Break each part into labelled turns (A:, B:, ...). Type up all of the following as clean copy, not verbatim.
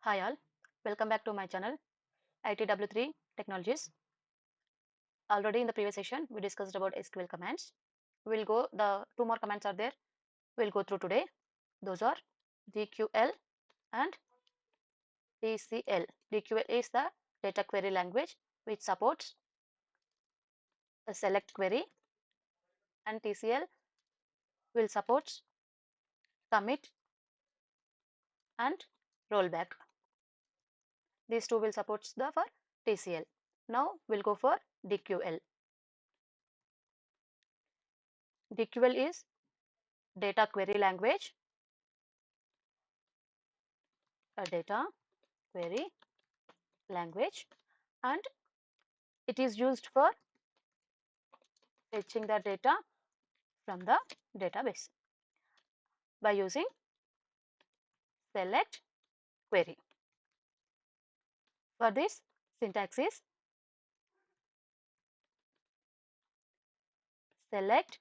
A: Hi all, welcome back to my channel ITW3 Technologies. Already in the previous session we discussed about SQL commands. We'll go, the two more commands are there, we'll go through today. Those are DQL and TCL. DQL is the data query language which supports a select query, and TCL will support commit and rollback. These two will support the for TCL. Now we'll go for DQL. DQL is data query language, a data query language, and it is used for fetching the data from the database by using select query. For this, syntax is select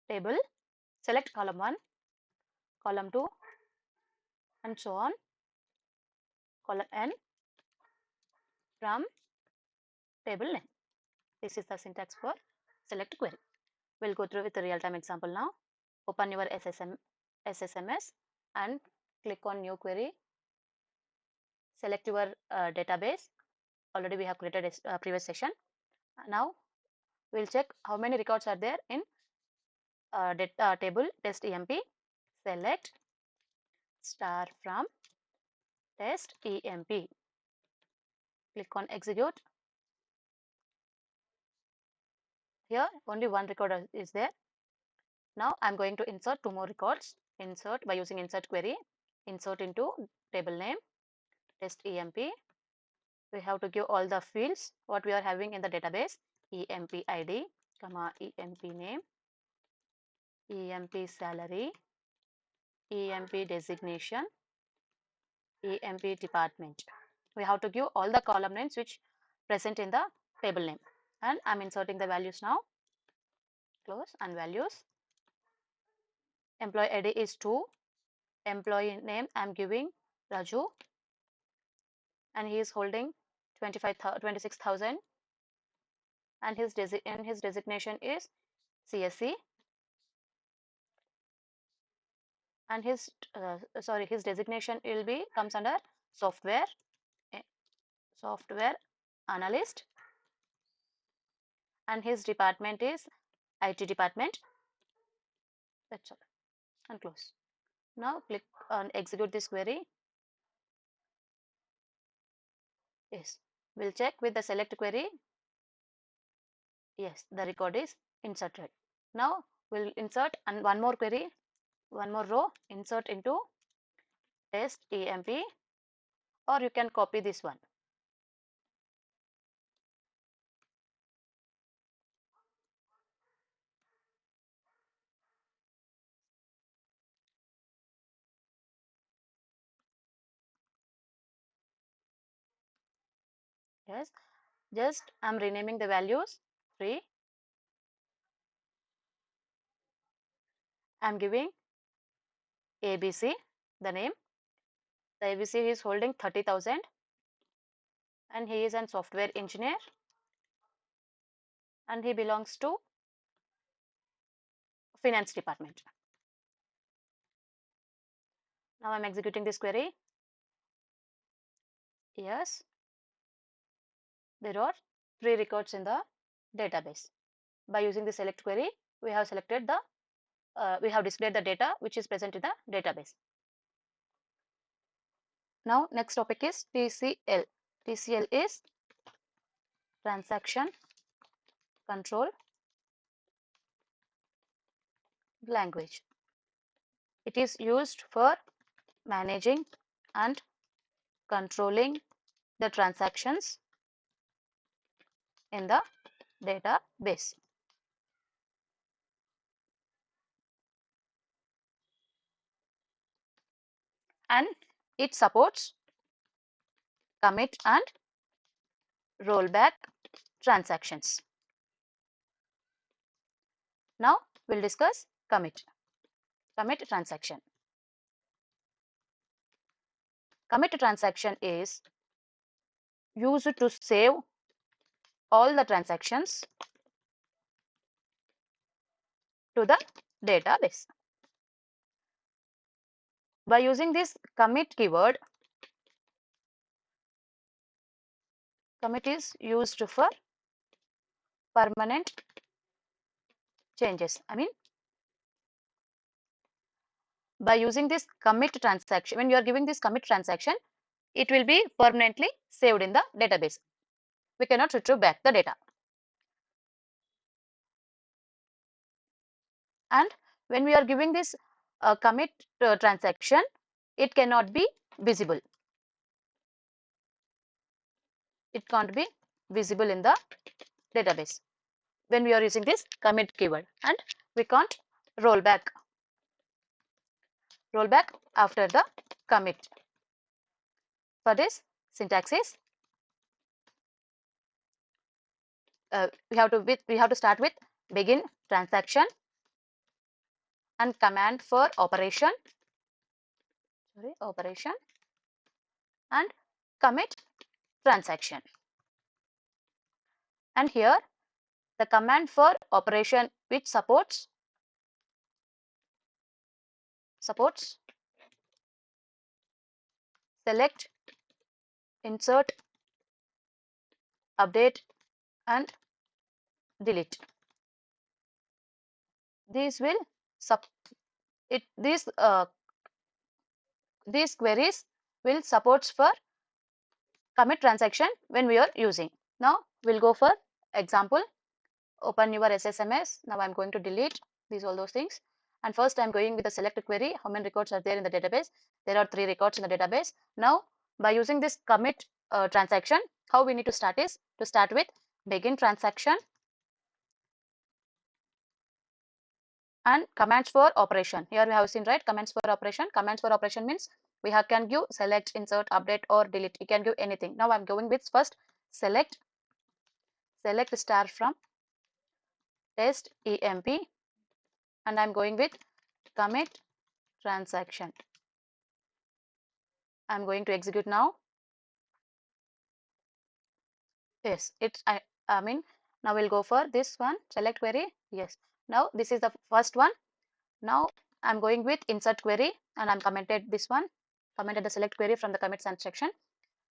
A: table, select column 1, column 2, and so on, column n from table name. This is the syntax for select query. We'll go through with a real-time example now. Open your SSMS and click on new query. Select your database. Already we have created a previous session. Now we'll check how many records are there in table test emp. Select star from test emp. Click on execute. Here only one record is there. Now I'm going to insert two more records. Insert by using insert query. Insert into table name test emp. We have to give all the fields what we are having in the database. Emp id, emp name, emp salary, emp designation, emp department. We have to give all the column names which present in the table name, and I'm inserting the values now. Close and values. Employee ID is 2. Employee name I'm giving Raju, and he is holding 26,000, and his designation is CSC, and his designation will be comes under software software analyst, and his department is IT department. That's all, and close. Now click on execute this query. Yes, we'll check with the select query. Yes, the record is inserted. Now we'll insert and one more query, one more row, insert into test emp, or you can copy this one. Yes, just I'm renaming the values 3. I'm giving ABC the name. The ABC is holding 30,000, and he is an software engineer, and he belongs to finance department. Now I'm executing this query. Yes, there are 3 records in the database. By using the select query, we have selected the we have displayed the data which is present in the database. Now next topic is TCL. TCL is transaction control language. It is used for managing and controlling the transactions in the database. And it supports commit and rollback transactions. Now we'll discuss commit transaction. Commit transaction is used to save all the transactions to the database. By using this commit keyword, commit is used for permanent changes. By using this commit transaction, when you are giving this commit transaction, it will be permanently saved in the database. We cannot retrieve back the data. And when we are giving this commit transaction, it cannot be visible. It can't be visible in the database when we are using this commit keyword, and we can't roll back after the commit. For this, syntax is we have to start with begin transaction and command for operation and commit transaction. And here the command for operation which supports select, insert, update and delete. These will these queries will support for commit transaction when we are using. Now we'll go for example. Open your SSMS. Now I'm going to delete all those things. And first I'm going with the select query. How many records are there in the database? There are 3 records in the database. Now by using this commit transaction, how we need to start is to start with begin transaction and commands for operation. Here we have seen, right, commands for operation. Commands for operation means we can give select, insert, update or delete. You can give anything. Now I'm going with first select star from test emp, and I'm going with commit transaction. I'm going to execute now. Yes, now we'll go for this one, select query. Yes, now this is the first one. Now I'm going with insert query and I'm commented this one, commented the select query from the commit section.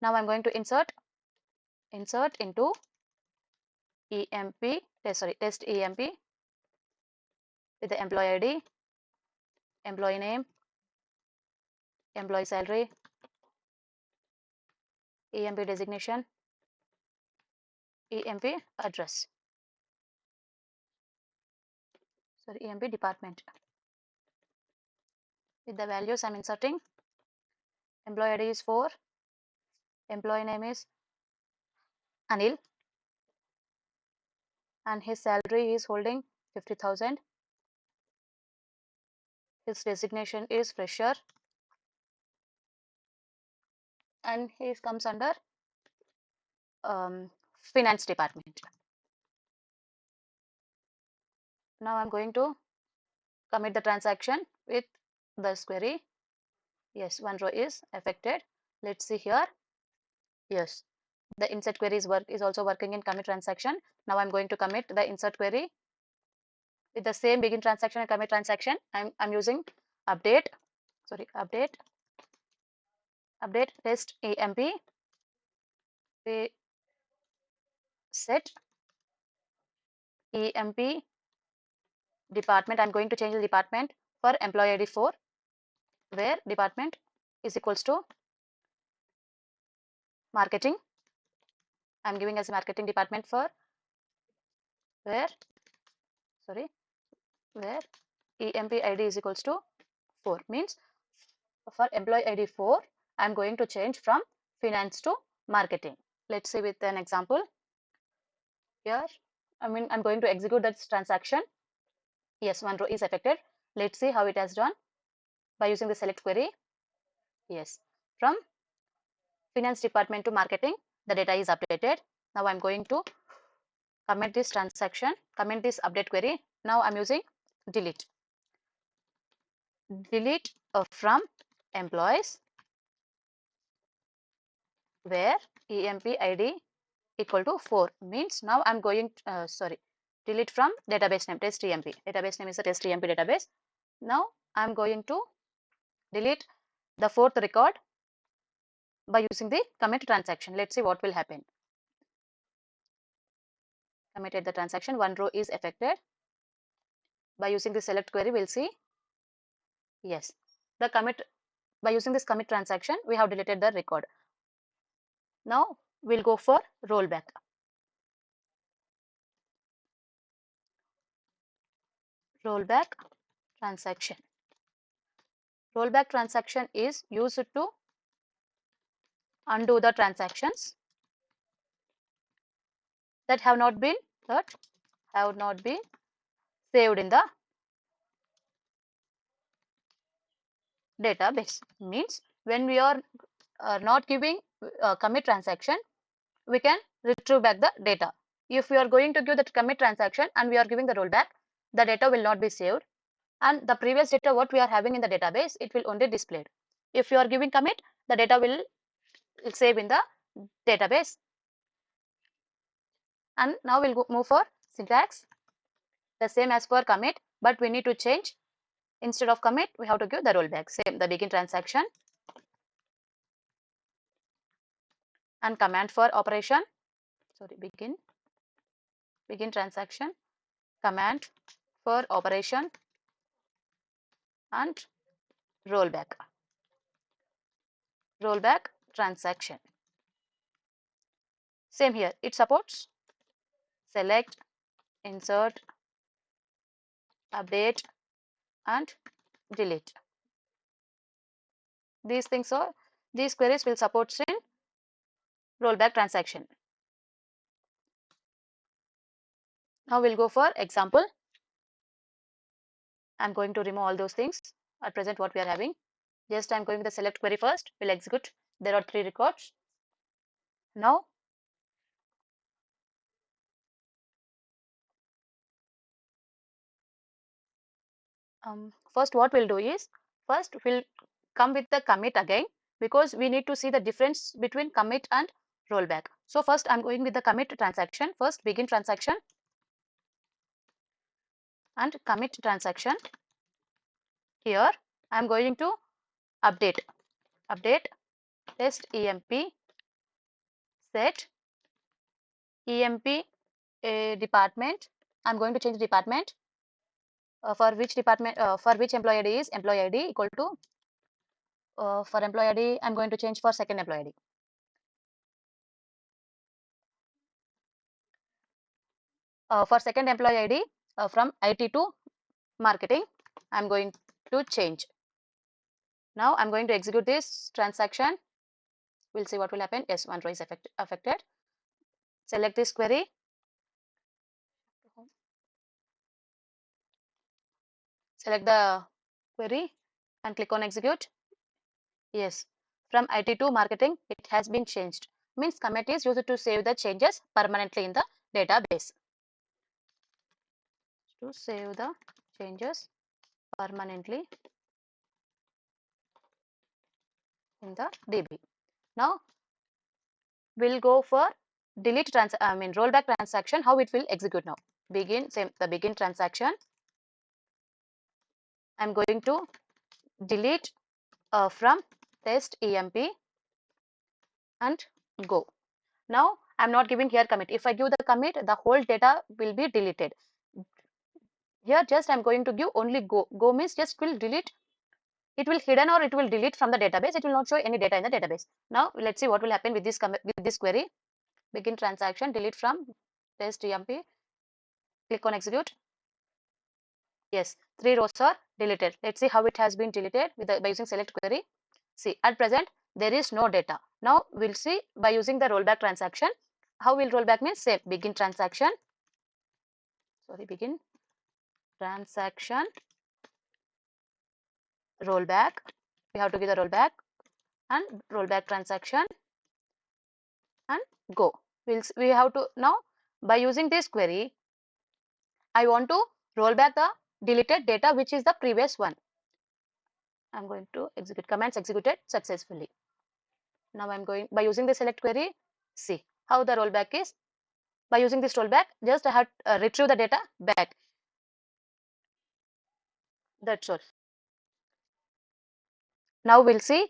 A: Now I'm going to insert into test emp with the employee ID, employee name, employee salary, emp designation, emp address, emp department. With the values I'm inserting, employee ID is 4, employee name is Anil, and his salary is holding 50,000. His designation is fresher, and he comes under finance department. Now I'm going to commit the transaction with this query. Yes, one row is affected. Let's see here. Yes, the insert query is also working in commit transaction. Now I'm going to commit the insert query with the same begin transaction and commit transaction. I'm using update test emp, we set emp department. I'm going to change the department for employee ID 4, where department is equals to marketing. I'm giving as marketing department for where emp ID is equals to 4. Means for employee ID 4, I'm going to change from finance to marketing. Let's see with an example. Here, I'm going to execute that transaction. Yes, one row is affected. Let's see how it has done by using the select query. Yes, from finance department to marketing, the data is updated. Now I'm going to comment this transaction, comment this update query. Now I'm using delete from employees where emp id equal to 4 means now I'm going delete from database name test emp. Database name is the test emp database. Now I'm going to delete the fourth record by using the commit transaction. Let's see what will happen. Committed the transaction, one row is affected. By using the select query, we'll see yes, the commit, by using this commit transaction we have deleted the record. Now we'll go for rollback. Rollback transaction. Rollback transaction is used to undo the transactions that have not been saved in the database. Means when we are not giving commit transaction, we can retrieve back the data. If we are going to give the commit transaction and we are giving the rollback, the data will not be saved, and the previous data what we are having in the database, it will only displayed. If you are giving commit, the data will save in the database. And now we'll move for syntax. The same as for commit, but we need to change. Instead of commit, we have to give the rollback. Same, the begin transaction and command for operation. Sorry, begin transaction, command for operation and rollback. Rollback transaction. Same here, it supports select, insert, update and delete. These things are, these queries will support in rollback transaction. Now we'll go for example. I'm going to remove all those things. At present what we are having, just I'm going with the select query first. We'll execute. There are 3 records. Now first what we'll do is, first we'll come with the commit again, because we need to see the difference between commit and rollback. So first I'm going with the commit transaction. First begin transaction and commit transaction. Here I'm going to update test emp set emp department. I'm going to change department. For which department, for which employee ID is employee ID equal to, for employee ID I'm going to change for second employee ID. For second employee ID, from IT to marketing, I'm going to change. Now I'm going to execute this transaction. We'll see what will happen. Yes, one row is affected. Select this query. Select the query and click on execute. Yes, from IT to marketing, it has been changed. Means commit is used to save the changes permanently in the database. To save the changes permanently in the DB. Now we'll go for delete rollback transaction. How it will execute now? Begin, same, the begin transaction. I'm going to delete from test emp and go. Now I'm not giving here commit. If I give the commit, the whole data will be deleted. Here just I'm going to give only go. Go means just will delete. It will hidden or it will delete from the database. It will not show any data in the database. Now let's see what will happen with this query. Begin transaction, delete from test emp. Click on execute. Yes, 3 rows are deleted. Let's see how it has been deleted by using select query. See, at present there is no data. Now we'll see by using the rollback transaction. How will rollback means? Same, begin transaction. Sorry, begin transaction, rollback. We have to give the rollback and rollback transaction and go. We have to now, by using this query, I want to roll back the deleted data which is the previous one. I'm going to execute. Commands executed successfully. Now I'm going by using the select query. See how the rollback is. By using this rollback, just I have retrieve the data back. That's all. Now we'll see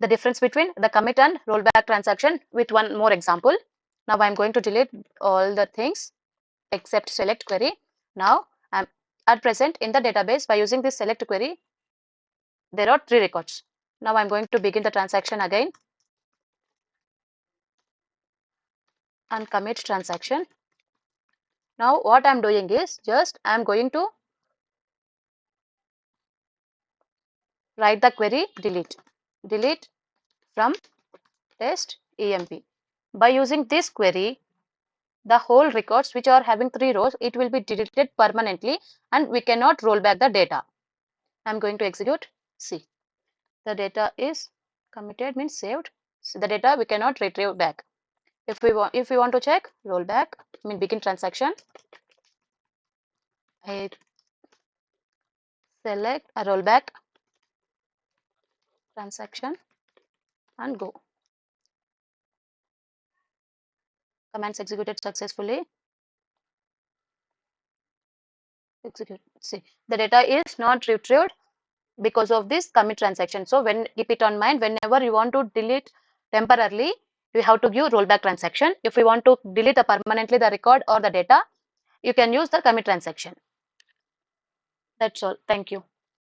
A: the difference between the commit and rollback transaction with one more example. Now I'm going to delete all the things except select query. Now I'm at present in the database by using this select query. There are 3 records. Now I'm going to begin the transaction again and commit transaction. Now what I'm doing is just I'm going to write the query delete from test emp. By using this query, the whole records which are having 3 rows, it will be deleted permanently and we cannot roll back the data. I'm going to execute. See, the data is committed means saved. So the data we cannot retrieve back. If we want to check rollback, mean begin transaction, I select a rollback transaction and go. Commands executed successfully. Execute. See, the data is not retrieved because of this commit transaction. So when keep it on mind, whenever you want to delete temporarily, you have to give rollback transaction. If you want to delete permanently the record or the data, you can use the commit transaction. That's all. Thank you.